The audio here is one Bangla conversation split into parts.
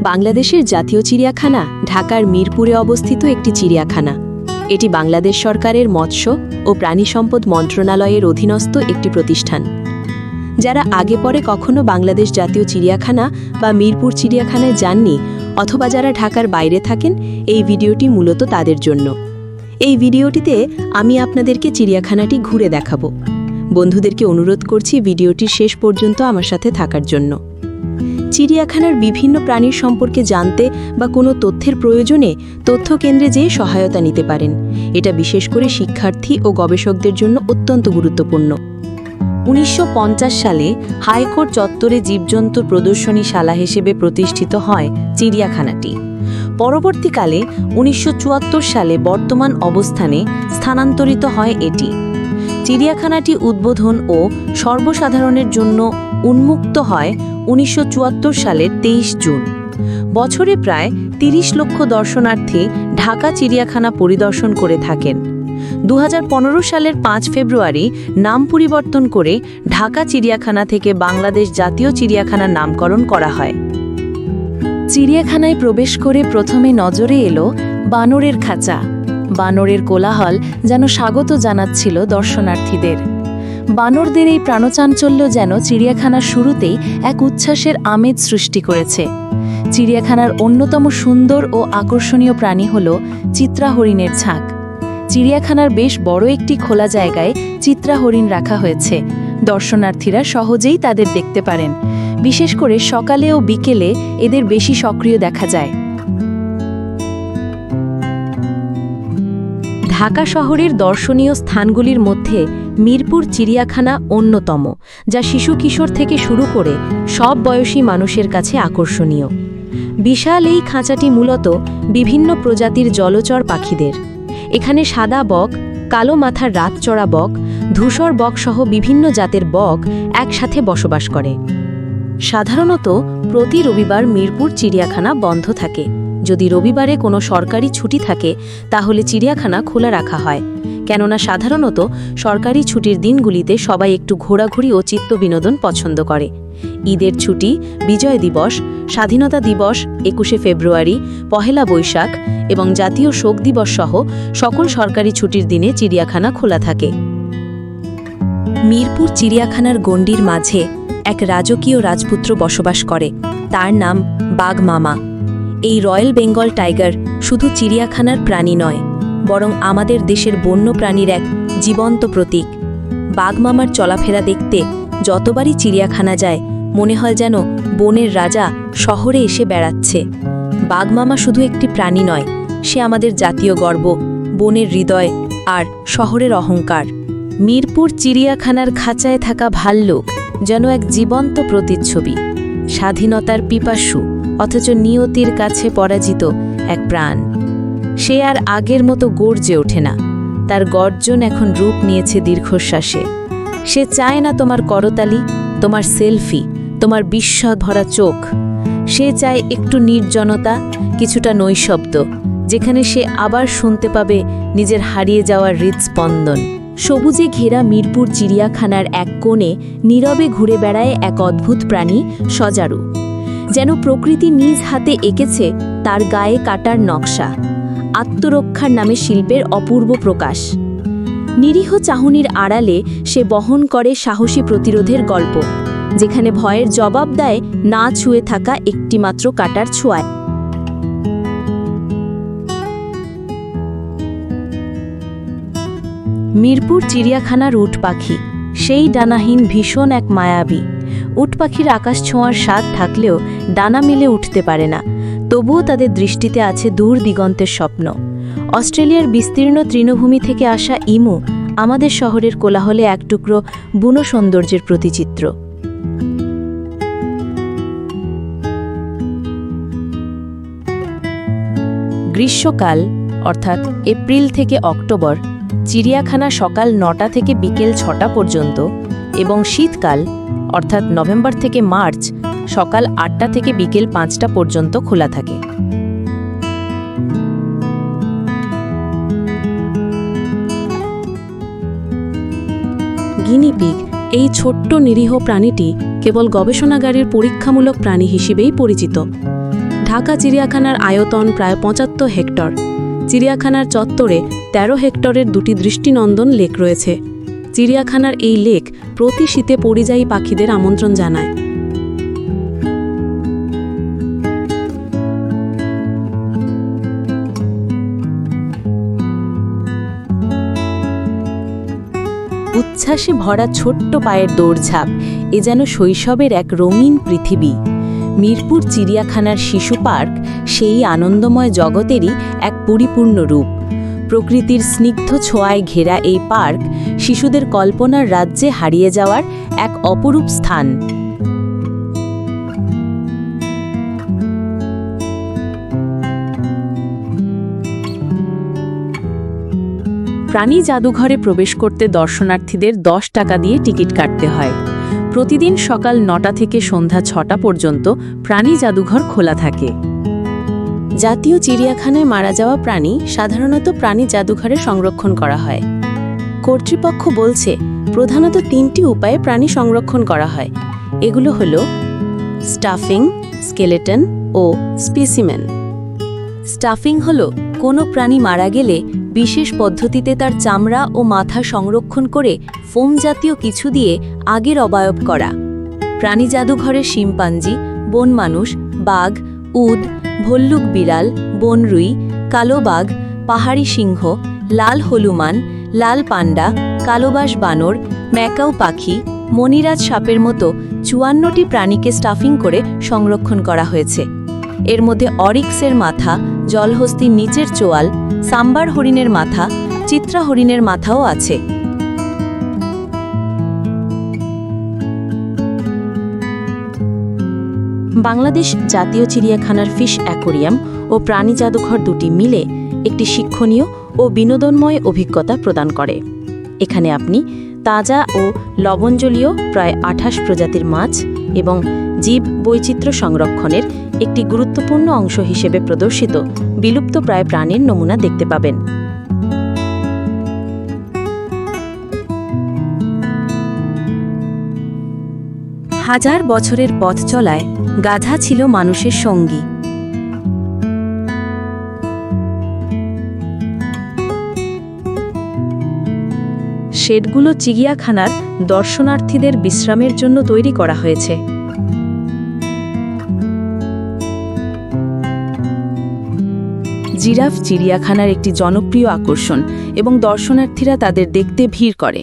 বাংলাদেশের জাতীয় চিড়িয়াখানা ঢাকার মিরপুরে অবস্থিত একটি চিড়িয়াখানা। এটি বাংলাদেশ সরকারের মৎস্য ও প্রাণী সম্পদ মন্ত্রণালয়ের অধীনস্থ একটি প্রতিষ্ঠান। যারা আগে পরে কখনো বাংলাদেশ জাতীয় চিড়িয়াখানা বা মিরপুর চিড়িয়াখানায় যাননি অথবা যারা ঢাকার বাইরে থাকেন, এই ভিডিওটি মূলত তাদের জন্য। এই ভিডিওটিতে আমি আপনাদেরকে চিড়িয়াখানাটি ঘুরে দেখাবো। বন্ধুদেরকে অনুরোধ করছি ভিডিওটির শেষ পর্যন্ত আমার সাথে থাকার জন্য। চিড়িয়াখানার বিভিন্ন প্রাণীর সম্পর্কে জানতে বা কোনো তথ্যের প্রয়োজনে তথ্য কেন্দ্রে যেয়ে সহায়তা নিতে পারেন। এটা বিশেষ করে শিক্ষার্থী ও গবেষকদের জন্য অত্যন্ত গুরুত্বপূর্ণ। 1950 সালে হাইকোর্ট চত্বরে জীবজন্তুর প্রদর্শনীশালা হিসেবে প্রতিষ্ঠিত হয় চিড়িয়াখানাটি। পরবর্তীকালে 1974 সালে বর্তমান অবস্থানে স্থানান্তরিত হয় এটি। চিড়িয়াখানাটি উদ্বোধন ও সর্বসাধারণের জন্য উন্মুক্ত হয় 1974 সালের 23 জুন। বছরে প্রায় 30 লক্ষ দর্শনার্থী ঢাকা চিড়িয়াখানা পরিদর্শন করে থাকেন। 2015 সালের 5 ফেব্রুয়ারি নাম পরিবর্তন করে ঢাকা চিড়িয়াখানা থেকে বাংলাদেশ জাতীয় চিড়িয়াখানার নামকরণ করা হয়। চিড়িয়াখানায় প্রবেশ করে প্রথমে নজরে এলো বানরের খাঁচা। বানরের কোলাহল যেন স্বাগত জানাচ্ছিল দর্শনার্থীদের। বানরদের এই প্রাণচাঞ্চল্য যেন চিড়িয়াখানার শুরুতেই এক উচ্ছ্বাসের আমেজ সৃষ্টি করেছে। চিড়িয়াখানার অন্যতম সুন্দর ও আকর্ষণীয় প্রাণী হল চিত্রা হরিণের ছাক। চিড়িয়াখানার বেশ বড় একটি খোলা জায়গায় চিত্রা হরিণ রাখা হয়েছে। দর্শনার্থীরা সহজেই তাদের দেখতে পারেন। বিশেষ করে সকালে ও বিকেলে এদের বেশি সক্রিয় দেখা যায়। ঢাকা শহরের দর্শনীয় স্থানগুলির মধ্যে মিরপুর চিড়িয়াখানা অন্যতম, যা শিশু কিশোর থেকে শুরু করে সব বয়সী মানুষের কাছে আকর্ষণীয়। বিশাল এই খাঁচাটি মূলত বিভিন্ন প্রজাতির জলচর পাখিদের। এখানে সাদা বক, কালো মাথার রাতচড়া বক, ধূসর বক সহ বিভিন্ন জাতের বক একসাথে বসবাস করে। সাধারণত প্রতি রবিবার মিরপুর চিড়িয়াখানা বন্ধ থাকে। যদি রবিবারে কোনো সরকারি ছুটি থাকে তাহলে চিড়িয়াখানা খোলা রাখা হয়, কেননা সাধারণত সরকারি ছুটির দিনগুলিতে সবাই একটু ঘোরাঘুরি ও চিত্ত বিনোদন পছন্দ করে। ঈদের ছুটি, বিজয় দিবস, স্বাধীনতা দিবস 21শে ফেব্রুয়ারি, পহেলা বৈশাখ এবং জাতীয় শোক দিবস সহ সকল সরকারি ছুটির দিনে চিড়িয়াখানা খোলা থাকে। মিরপুর চিড়িয়াখানার গণ্ডির মাঝে এক রাজকীয় রাজপুত্র বসবাস করে। তার নাম বাঘ মামা। এই রয়্যাল বেঙ্গল টাইগার শুধু চিড়িয়াখানার প্রাণী নয়, বরং আমাদের দেশের বন্য প্রাণীর এক জীবন্ত প্রতীক। বাঘ মামার চলাফেরা দেখতে যতবারই চিড়িয়াখানা যায় মনে হয় যেন বনের রাজা শহরে এসে বেড়াচ্ছে। বাঘ মামা শুধু একটি প্রাণী নয়, সে আমাদের জাতীয় গর্ব, বনের হৃদয় আর শহরের অহংকার। মিরপুর চিড়িয়াখানার খাঁচায় থাকা ভাল্লুক যেন এক জীবন্ত প্রতিচ্ছবি। স্বাধীনতার পিপাসু অথচ নিয়তির কাছে পরাজিত এক প্রাণ। সে আর আগের মতো গর্জে ওঠে না। তার গর্জন এখন রূপ নিয়েছে দীর্ঘশ্বাসে। সে চায় না তোমার করতালি, তোমার সেলফি, তোমার বিস্ময় ভরা চোখ। সে চায় একটু নির্জনতা, কিছুটা নৈশব্দ, যেখানে সে আবার শুনতে পাবে নিজের হারিয়ে যাওয়ার হৃদস্পন্দন। সবুজে ঘেরা মিরপুর চিড়িয়াখানার এক কোণে নীরবে ঘুরে বেড়ায় এক অদ্ভুত প্রাণী সজারু। যেন প্রকৃতি নিজ হাতে এঁকেছে তার গায়ে কাটার নকশা। আত্মরক্ষার নামে শিল্পের অপূর্ব প্রকাশ। নিরীহ চাহনির আড়ালে সে বহন করে সাহসী প্রতিরোধের গল্প, যেখানে ভয়ের জবাব দেয় না ছুঁয়ে থাকা একটিমাত্র কাটার ছোঁয়ায়। মিরপুর চিড়িয়াখানার উট পাখি সেই ডানাহীন ভীষণ এক মায়াবী। উট পাখির আকাশ ছোঁয়ার স্বাদ থাকলেও ডানা মেলে উঠতে পারে না, তবুও তাদের দৃষ্টিতে আছে দূর দিগন্তের স্বপ্ন। অস্ট্রেলিয়ার বিস্তীর্ণ তৃণভূমি থেকে আসা ইমু আমাদের শহরের কোলাহলে এক টুকরো বুনো সৌন্দর্যের প্রতিচিত্র। গ্রীষ্মকাল অর্থাৎ এপ্রিল থেকে অক্টোবর চিড়িয়াখানা সকাল 9টা থেকে বিকেল 6টা পর্যন্ত এবং শীতকাল অর্থাৎ নভেম্বর থেকে মার্চ সকাল 8টা থেকে বিকেল 5টা পর্যন্ত খোলা থাকে। গিনিপিগ এই ছোট্ট নিরীহ প্রাণীটি কেবল গবেষণাগারের পরীক্ষামূলক প্রাণী হিসেবেই পরিচিত। ঢাকা চিড়িয়াখানার আয়তন প্রায় ৭৫ হেক্টর। চিড়িয়াখানার চত্বরে ১৩ হেক্টরের ২টি দৃষ্টিনন্দন লেক রয়েছে। চিড়িয়াখানার এই লেক প্রতি শীতে পরিযায়ী পাখিদের আমন্ত্রণ জানায়। উচ্ছ্বাসে ভরা ছোট্ট পায়ের দৌড়ঝাঁপ, এ যেন শৈশবের এক রঙিন পৃথিবী। মিরপুর চিড়িয়াখানার শিশু পার্ক সেই আনন্দময় জগতেরই এক পরিপূর্ণ রূপ। প্রকৃতির স্নিগ্ধ ছোঁয়ায় ঘেরা এই পার্ক শিশুদের কল্পনার রাজ্যে হারিয়ে যাওয়ার এক অপরূপ স্থান। প্রাণী জাদুঘরে প্রবেশ করতে দর্শনার্থীদের ১০ টাকা দিয়ে টিকিট কাটতে হয়। প্রতিদিন সকাল ৯টা থেকে সন্ধ্যা ৬টা পর্যন্ত প্রাণী জাদুঘর খোলা থাকে। জাতীয় চিড়িয়াখানায় মারা যাওয়া প্রাণী সাধারণত প্রাণী জাদুঘরে সংরক্ষণ করা হয়। কর্তৃপক্ষ বলছে প্রধানত ৩টি উপায়ে প্রাণী সংরক্ষণ করা হয়। এগুলো হলো স্টাফিং, স্কেলেটন ও স্পেসিমেন। স্টাফিং হলো কোনো প্রাণী মারা গেলে বিশেষ পদ্ধতিতে তার চামড়া ও মাথা সংরক্ষণ করে ফোম জাতীয় কিছু দিয়ে আগের অবয়ব করা। প্রাণী জাদুঘরে শিম্পাঞ্জি, বন মানুষ, বাঘ, উদ, ভল্লুক বিড়াল, বনরুই, কালো বাঘ, পাহাড়ি সিংহ, লাল হলুমান, লাল পান্ডা, কালোবাস বানর, ম্যাকাও পাখি, মণিরাজ সাপের মতো ৫৪টি প্রাণীকে স্টাফিং করে সংরক্ষণ করা হয়েছে। এর মধ্যে অরিক্সের মাথা, জলহস্তির নিচের চোয়াল, সাম্বার হরিণের মাথা, চিত্রা হরিণের মাথাও আছে। বাংলাদেশ জাতীয় চিড়িয়াখানার ফিশ অ্যাকোরিয়াম ও প্রাণী জাদুঘর দুটি মিলে একটি শিক্ষণীয় ও বিনোদনময় অভিজ্ঞতা প্রদান করে। এখানে আপনি তাজা ও লবণজলীয় প্রায় ২৮ প্রজাতির মাছ এবং জীব বৈচিত্র্য সংরক্ষণের একটি গুরুত্বপূর্ণ অংশ হিসেবে প্রদর্শিত বিলুপ্ত প্রায় প্রাণীর নমুনা দেখতে পাবেন। হাজার বছরের পথ চলায় গাধা ছিল মানুষের সঙ্গী। শেডগুলো চিড়িয়াখানার দর্শনার্থীদের বিশ্রামের জন্য তৈরি করা হয়েছে। জিরাফ চিড়িয়াখানার একটি জনপ্রিয় আকর্ষণ এবং দর্শনার্থীরা তাদের দেখতে ভিড় করে।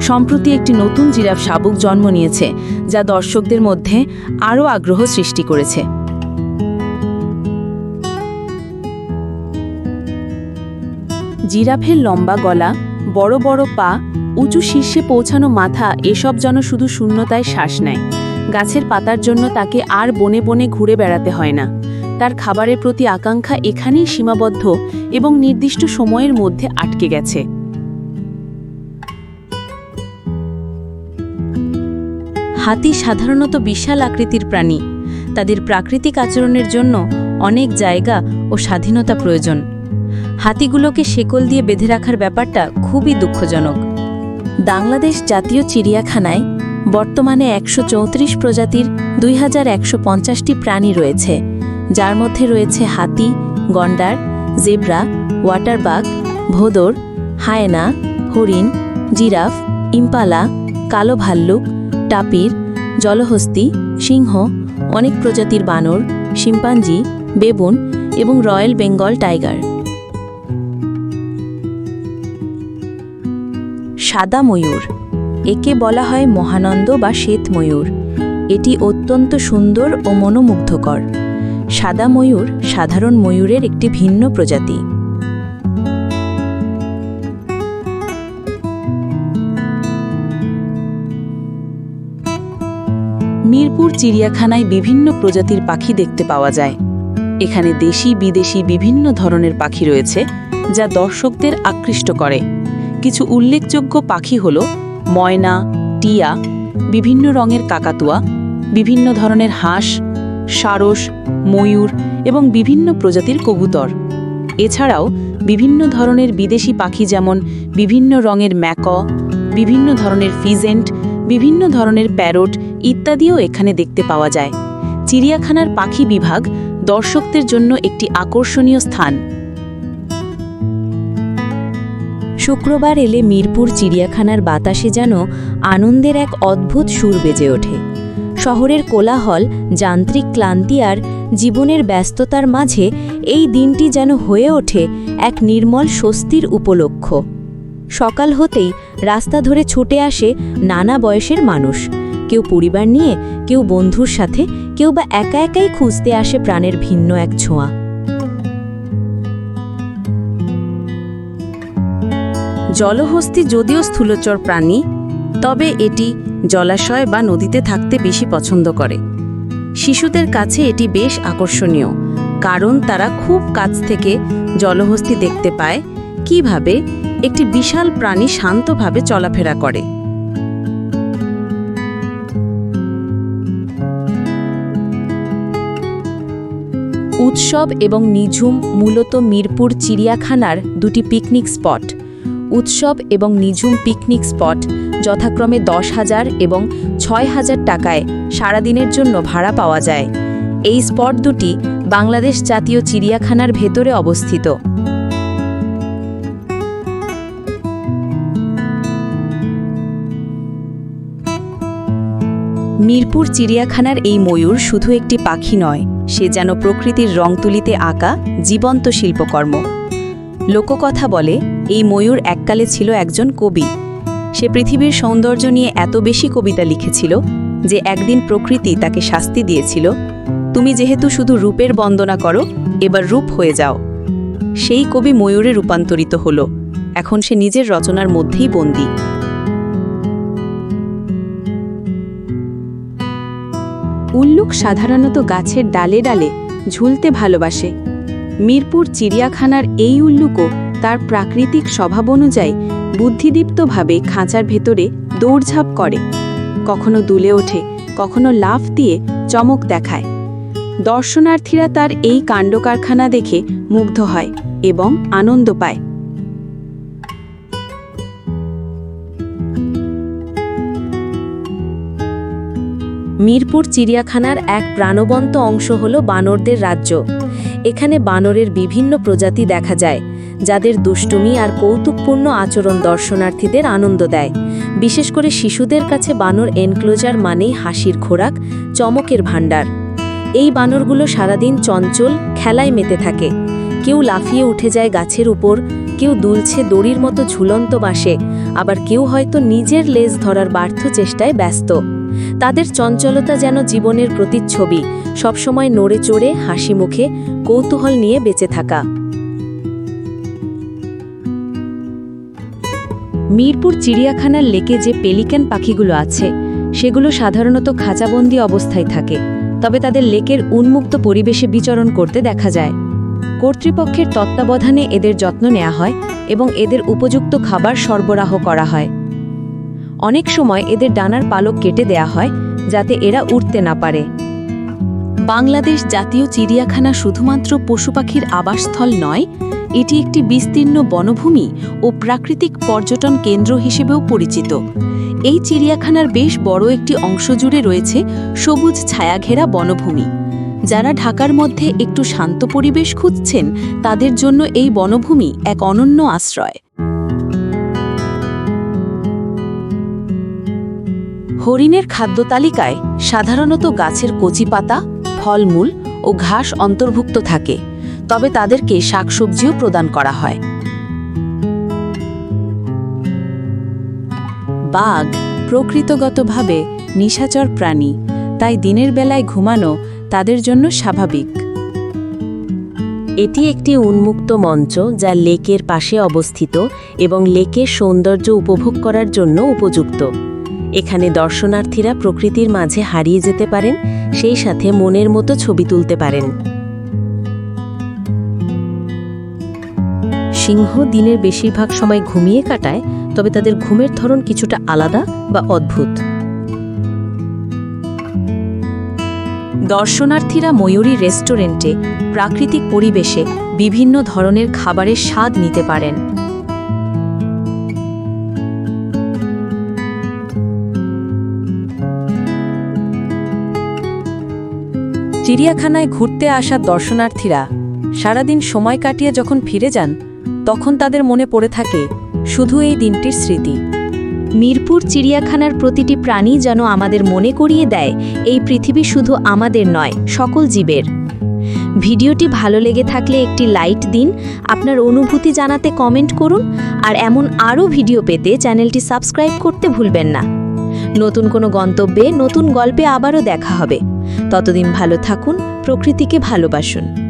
সম্প্রতি একটি নতুন জিরাফ শাবক জন্ম নিয়েছে, যা দর্শকদের মধ্যে আরও আগ্রহ সৃষ্টি করেছে। জিরাফের লম্বা গলা, বড় বড় পা, উঁচু শীর্ষে পৌঁছানো মাথা এসব যেন শুধু শূন্যতায় শ্বাস নেয়। গাছের পাতার জন্য তাকে আর বনে বনে ঘুরে বেড়াতে হয় না। তার খাবারের প্রতি আকাঙ্ক্ষা এখানেই সীমাবদ্ধ এবং নির্দিষ্ট সময়ের মধ্যে আটকে গেছে। হাতি সাধারণত বিশাল আকৃতির প্রাণী। তাদের প্রাকৃতিক আচরণের জন্য অনেক জায়গা ও স্বাধীনতা প্রয়োজন। হাতিগুলোকে শেকল দিয়ে বেঁধে রাখার ব্যাপারটা খুবই দুঃখজনক। বাংলাদেশ জাতীয় চিড়িয়াখানায় বর্তমানে ১৩৪ প্রজাতির ২১৫০টি প্রাণী রয়েছে, যার মধ্যে রয়েছে হাতি, গন্ডার, জেব্রা, ওয়াটারবাগ, ভোঁদর, হায়েনা, হরিণ, জিরাফ, ইম্পালা, কালো ভাল্লুক, টাপির, জলহস্তি, সিংহ, অনেক প্রজাতির বানর, শিম্পাঞ্জি, বেবুন এবং রয়্যাল বেঙ্গল টাইগার। সাদা ময়ূর, একে বলা হয় মহানন্দ বা শ্বেত ময়ূর। এটি অত্যন্ত সুন্দর ও মনোমুগ্ধকর। সাদা ময়ূর সাধারণ ময়ূরের একটি ভিন্ন প্রজাতি। মিরপুর চিড়িয়াখানায় বিভিন্ন প্রজাতির পাখি দেখতে পাওয়া যায়। এখানে দেশি বিদেশি বিভিন্ন ধরনের পাখি রয়েছে, যা দর্শকদের আকৃষ্ট করে। কিছু উল্লেখযোগ্য পাখি হল ময়না, টিয়া, বিভিন্ন রঙের কাকাতুয়া, বিভিন্ন ধরনের হাঁস, সারস, ময়ূর এবং বিভিন্ন প্রজাতির কবুতর। এছাড়াও বিভিন্ন ধরনের বিদেশি পাখি যেমন বিভিন্ন রঙের ম্যাকক, বিভিন্ন ধরনের ফিজেন্ট, বিভিন্ন ধরনের প্যারট ইত্যাদিও এখানে দেখতে পাওয়া যায়। চিড়িয়াখানার পাখি বিভাগ দর্শকদের জন্য একটি আকর্ষণীয় স্থান। শুক্রবার এলে মিরপুর চিড়িয়াখানার বাতাসে যেন আনন্দের এক অদ্ভুত সুর বেজে ওঠে। শহরের কোলাহল, যান্ত্রিক ক্লান্তি আর জীবনের ব্যস্ততার মাঝে এই দিনটি যেন হয়ে ওঠে এক নির্মল স্বস্তির উপলক্ষ। সকাল হতেই রাস্তা ধরে ছুটে আসে নানা বয়সের মানুষ, কেউ পরিবার নিয়ে, কেউ বন্ধুর সাথে, কেউ বা একা একাই খুঁজতে আসে প্রাণের ভিন্ন এক ছোঁয়া। জলহস্তী যদিও স্থূলচর প্রাণী, তবে এটি জলাশয় বা নদীতে থাকতে বেশি পছন্দ করে। শিশুদের কাছে এটি বেশ আকর্ষণীয়, কারণ তারা খুব কাছ থেকে জলহস্তী দেখতে পায় কিভাবে একটি বিশাল প্রাণী শান্তভাবে চলাফেরা করে। উৎসব এবং নিঝুম মূলত মিরপুর চিড়িয়াখানার দুটি পিকনিক স্পট। উৎসব এবং নিঝুম পিকনিক স্পট যথাক্রমে 10,000 এবং 6,000 টাকায় সারাদিনের জন্য ভাড়া পাওয়া যায়। এই স্পট দুটি বাংলাদেশ জাতীয় চিড়িয়াখানার ভেতরে অবস্থিত। মিরপুর চিড়িয়াখানার এই ময়ূর শুধু একটি পাখি নয়, সে যেন প্রকৃতির রং তুলিতে আঁকা জীবন্ত শিল্পকর্ম। লোককথা বলে এই ময়ূর এককালে ছিল একজন কবি। সে পৃথিবীর সৌন্দর্য নিয়ে এত বেশি কবিতা লিখেছিল যে একদিন প্রকৃতি তাকে শাস্তি দিয়েছিল, তুমি যেহেতু শুধু রূপের বন্দনা করো, এবার রূপ হয়ে যাও। সেই কবি ময়ূরে রূপান্তরিত হল। এখন সে নিজের রচনার মধ্যেই বন্দী। উল্লুক সাধারণত গাছের ডালে ডালে ঝুলতে ভালোবাসে। মিরপুর চিড়িয়াখানার এই উল্লুকও তার প্রাকৃতিক স্বভাব অনুযায়ী বুদ্ধিদীপ্তভাবে খাঁচার ভেতরে দৌড়ঝাঁপ করে, কখনো দুলে ওঠে, কখনো লাফ দিয়ে চমক দেখায়। দর্শনার্থীরা তার এই কাণ্ডকারখানা দেখে মুগ্ধ হয় এবং আনন্দ পায়। মিরপুর চিড়িয়াখানার এক প্রাণবন্ত অংশ হল বানরদের রাজ্য। এখানে বানরের বিভিন্ন প্রজাতি দেখা যায়, যাদের দুষ্টুমি আর কৌতুকপূর্ণ আচরণ দর্শনার্থীদের আনন্দ দেয়। বিশেষ করে শিশুদের কাছে বানর এনক্লোজার মানেই হাসির খোরাক, চমকের ভাণ্ডার। এই বানরগুলো সারাদিন চঞ্চল খেলায় মেতে থাকে। কেউ লাফিয়ে উঠে যায় গাছের উপর, কেউ দুলছে দড়ির মতো ঝুলন্ত বাঁশে, আবার কেউ হয়তো নিজের লেজ ধরার ব্যর্থ চেষ্টায় ব্যস্ত। তাদের চঞ্চলতা যেন জীবনের প্রতিচ্ছবি, সবসময় নড়ে চড়ে হাসি মুখে কৌতূহল নিয়ে বেঁচে থাকা। মিরপুর চিড়িয়াখানার লেকে যে পেলিক্যান পাখিগুলো আছে, সেগুলো সাধারণত খাঁচাবন্দি অবস্থায় থাকে, তবে তাদের লেকের উন্মুক্ত পরিবেশে বিচরণ করতে দেখা যায়। কর্তৃপক্ষের তত্ত্বাবধানে এদের যত্ন নেওয়া হয় এবং এদের উপযুক্ত খাবার সরবরাহ করা হয়। অনেক সময় এদের ডানার পালক কেটে দেয়া হয় যাতে এরা উড়তে না পারে। বাংলাদেশ জাতীয় চিড়িয়াখানা শুধুমাত্র পশুপাখির আবাসস্থল নয়, এটি একটি বিস্তীর্ণ বনভূমি ও প্রাকৃতিক পর্যটন কেন্দ্র হিসেবেও পরিচিত। এই চিড়িয়াখানার বেশ বড় একটি অংশ জুড়ে রয়েছে সবুজ ছায়াঘেরা বনভূমি। যারা ঢাকার মধ্যে একটু শান্ত পরিবেশ খুঁজছেন, তাদের জন্য এই বনভূমি এক অনন্য আশ্রয়। হরিণের খাদ্য তালিকায় সাধারণত গাছের কচি পাতা, ফলমূল ও ঘাস অন্তর্ভুক্ত থাকে, তবে তাদেরকে শাকসবজিও প্রদান করা হয়। বাঘ প্রকৃতিগতভাবে নিশাচর প্রাণী, তাই দিনের বেলায় ঘুমানো তাদের জন্য স্বাভাবিক। এটি একটি উন্মুক্ত মঞ্চ যা লেকের পাশে অবস্থিত এবং লেকের সৌন্দর্য উপভোগ করার জন্য উপযুক্ত। এখানে দর্শনার্থীরা প্রকৃতির মাঝে হারিয়ে যেতে পারেন, সেই সাথে মনের মতো ছবি তুলতে পারেন। সিংহ দিনের বেশিরভাগ সময় ঘুমিয়ে কাটায়, তবে তাদের ঘুমের ধরন কিছুটা আলাদা বা অদ্ভুত। দর্শনার্থীরা ময়ূরী রেস্টুরেন্টে প্রাকৃতিক পরিবেশে বিভিন্ন ধরনের খাবারের স্বাদ নিতে পারেন। চিড়িয়াখানায় ঘুরতে আসা দর্শনার্থীরা সারাদিন সময় কাটিয়ে যখন ফিরে যান তখন তাদের মনে পড়ে থাকে শুধু এই দিনটির স্মৃতি। মিরপুর চিড়িয়াখানার প্রতিটি প্রাণী যেন আমাদের মনে করিয়ে দেয় এই পৃথিবী শুধু আমাদের নয়, সকল জীবের। ভিডিওটি ভালো লেগে থাকলে একটি লাইক দিন, আপনার অনুভূতি জানাতে কমেন্ট করুন, আর এমন আরও ভিডিও পেতে চ্যানেলটি সাবস্ক্রাইব করতে ভুলবেন না। নতুন কোনো গন্তব্যে নতুন গল্পে আবারও দেখা হবে। ততদিন ভালো থাকুন, প্রকৃতিকে ভালোবাসুন।